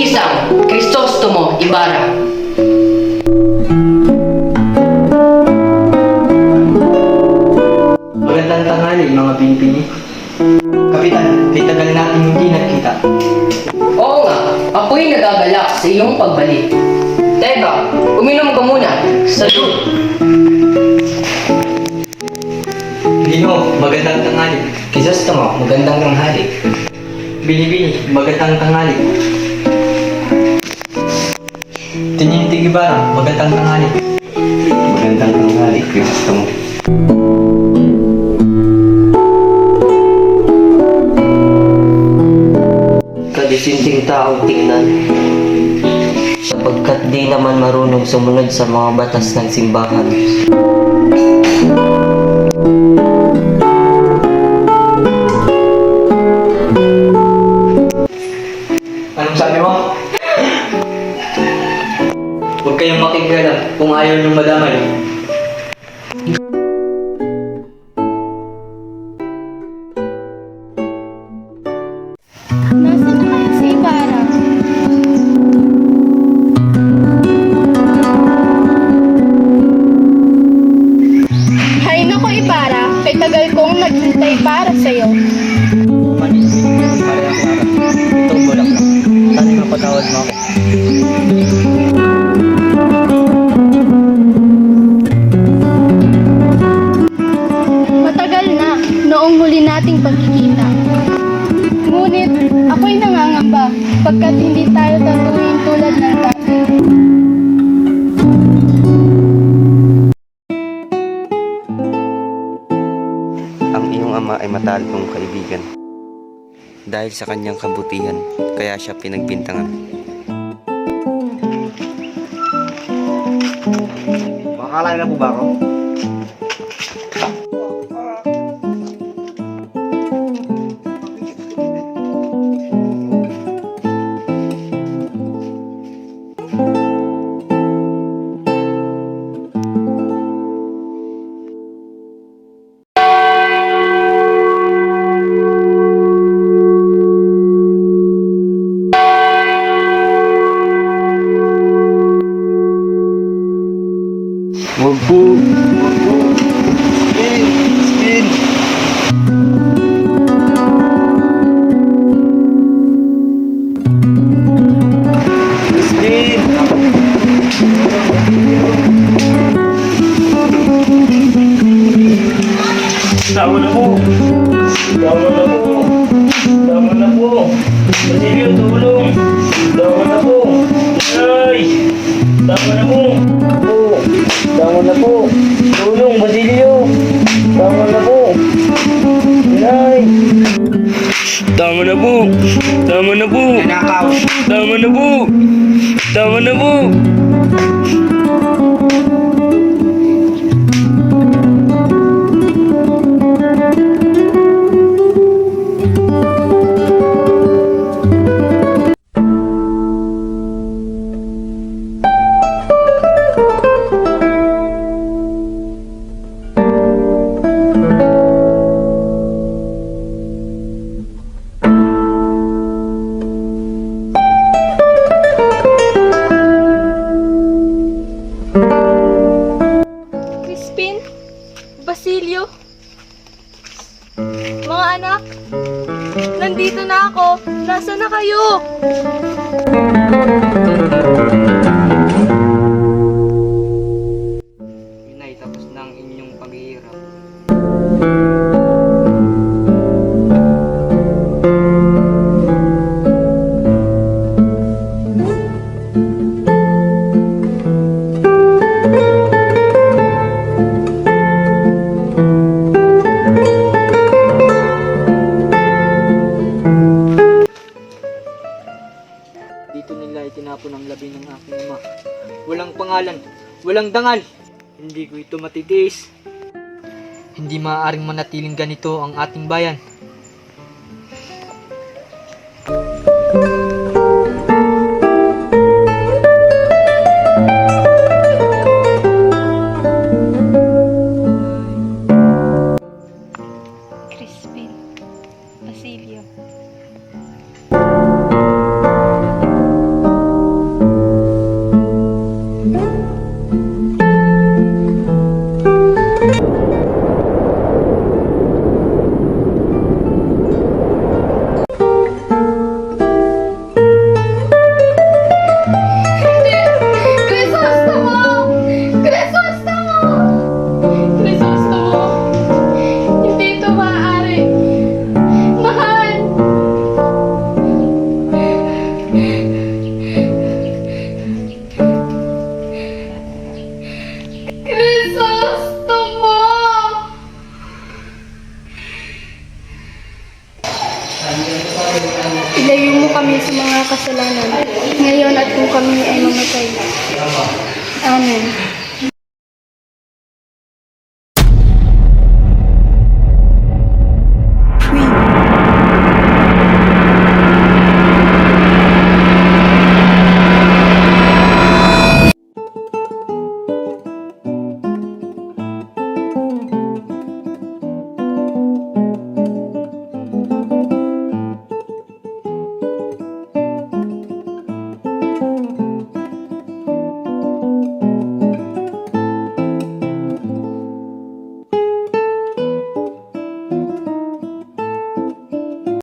Isang Crisostomo Ibarra. Magandang tanghali, mga pinipini. Kapitan, kay tagal natin hindi nagkita. Oo nga, ako'y nagagalak sa iyong pagbalik. Teka, uminom ka muna. Salud! Lino, magandang tanghali. Crisostomo, magandang tanghali. Binibini, magandang tanghali. Teniente Guevara, magandang tanghali. Magandang tanghali, Crisostomo. Kadisinting taong tingnan, sapagkat di naman marunong sumunod sa mga batas ng simbahan. Anong sabi mo? Huwag kayong makikialam kung ayaw niyong madamay. Nasaan na kaya si Ibarra? Hay nako Ibarra, kay tagal kong naghintay para sa'yo. Manis, pare ako araw. Ito, bulak lang. Sana mapatawad mo ako. Matagal na, noong huli nating pagkikita. Ngunit ako'y nangangamba pagkat hindi tayo tatuloy tulad ng dati. Ang iyong ama ay matalong kaibigan. Dahil sa kanyang kabutihan, kaya siya pinagbintangan. Makakalain na po ba ako? Wag po. Spin. Spin. Tama na po. Tama na po. Tama na po. Basilio, tulong. Tama na po. Ay! Tama na po. Tama na po. Tulong, Basilio. Tama na po. Ay! Tama na po. Tama na po. Tama na po. Tama na po. Crispin, Basilio, mga anak, nandito na ako. Nasaan na kayo? Inay, tapos na ang inyong paghihirap. Dito nila itinapon ang labi ng aking ama. Walang pangalan, walang dangal. Hindi ko ito matitiis. Hindi maaaring manatiling ganito ang ating bayan. Crispin, Basilio. kami ay mamatay. Amen.